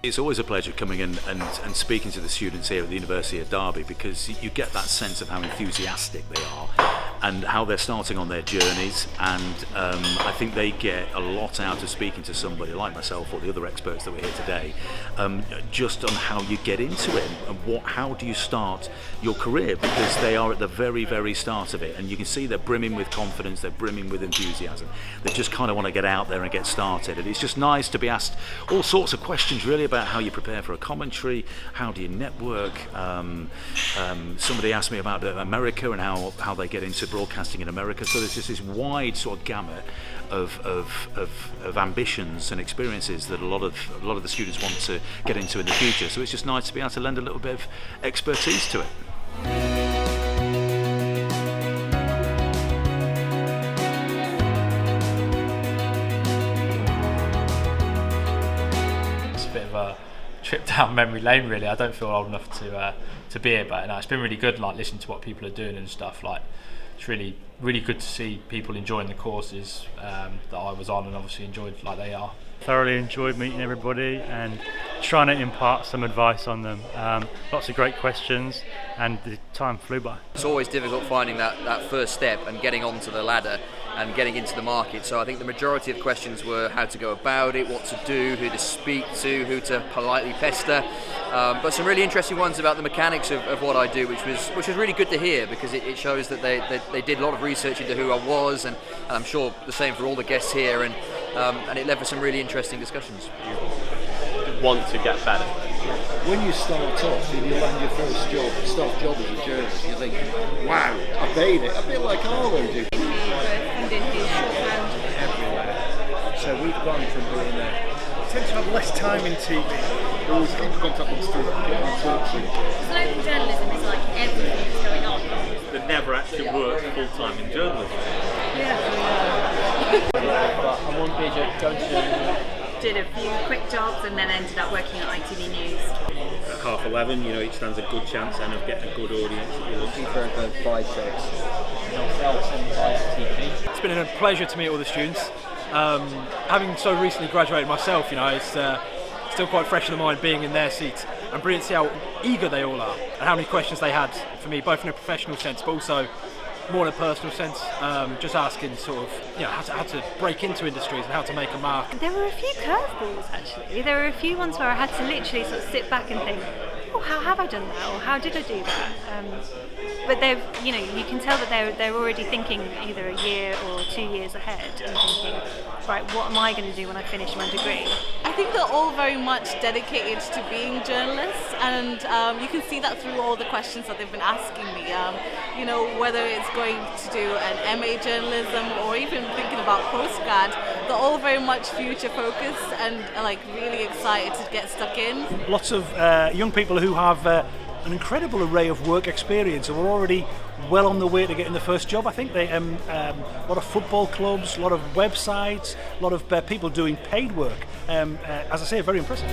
It's always a pleasure coming in and speaking to the students here at the University of Derby, because you get that sense of how enthusiastic they are and how they're starting on their journeys, and I think they get a lot out of speaking to somebody like myself or the other experts that were here today, just on how you get into it and how do you start your career, because they are at the very, very start of it, and you can see they're brimming with confidence, they're brimming with enthusiasm. They just kind of want to get out there and get started, and it's just nice to be asked all sorts of questions really about how you prepare for a commentary, how do you network. Somebody asked me about America and how they get into broadcasting in America. So there's just this wide sort of gamut of ambitions and experiences that a lot of the students want to get into in the future. So it's just nice to be able to lend a little bit of expertise to it. It's a bit of a trip down memory lane, really. I don't feel old enough to be here, but it's been really good, like listening to what people are doing and stuff. Like, it's really, really good to see people enjoying the courses that I was on, and obviously enjoyed like they are. Thoroughly enjoyed meeting everybody and trying to impart some advice on them. Lots of great questions, and the time flew by. It's always difficult finding that first step and getting onto the ladder and getting into the market. So I think the majority of questions were how to go about it, what to do, who to speak to, who to politely pester. But some really interesting ones about the mechanics of what I do, which was really good to hear, because it shows that they did a lot of research into who I was, and I'm sure the same for all the guests here, and it led for some really interesting discussions. Want to get better. When you start off and you land your first job as a journalist, you think, wow, I made it. A bit like Arlo did. Everywhere. So we've gone from being tend to have less time in TV. We always keep contact with the students, get in touch. Local journalism is like everything that's going on. They never actually work full time in journalism. Yeah. But I won't be going to journalism. Did a few quick jobs and then ended up working at ITV News. At 11:30, it stands a good chance then of getting a good audience. For a good 5-6. It's been a pleasure to meet all the students. Having so recently graduated myself, it's still quite fresh in the mind being in their seats, and brilliant to see how eager they all are and how many questions they had for me, both in a professional sense but also more in a personal sense, just asking sort of how to break into industries and how to make a mark. There were a few curveballs actually. There were a few ones where I had to literally sort of sit back and think, oh, how have I done that, or how did I do that? But they've, you can tell that they're already thinking either a year or 2 years ahead and thinking, right, what am I going to do when I finish my degree? I think they're all very much dedicated to being journalists, and you can see that through all the questions that they've been asking me. Whether it's going to do an MA journalism or even thinking about postgrad, they're all very much future focused and really excited to get stuck in. Lots of young people who have an incredible array of work experience and were already well on the way to getting the first job. I think they a lot of football clubs, a lot of websites, a lot of people doing paid work. As I say, very impressive.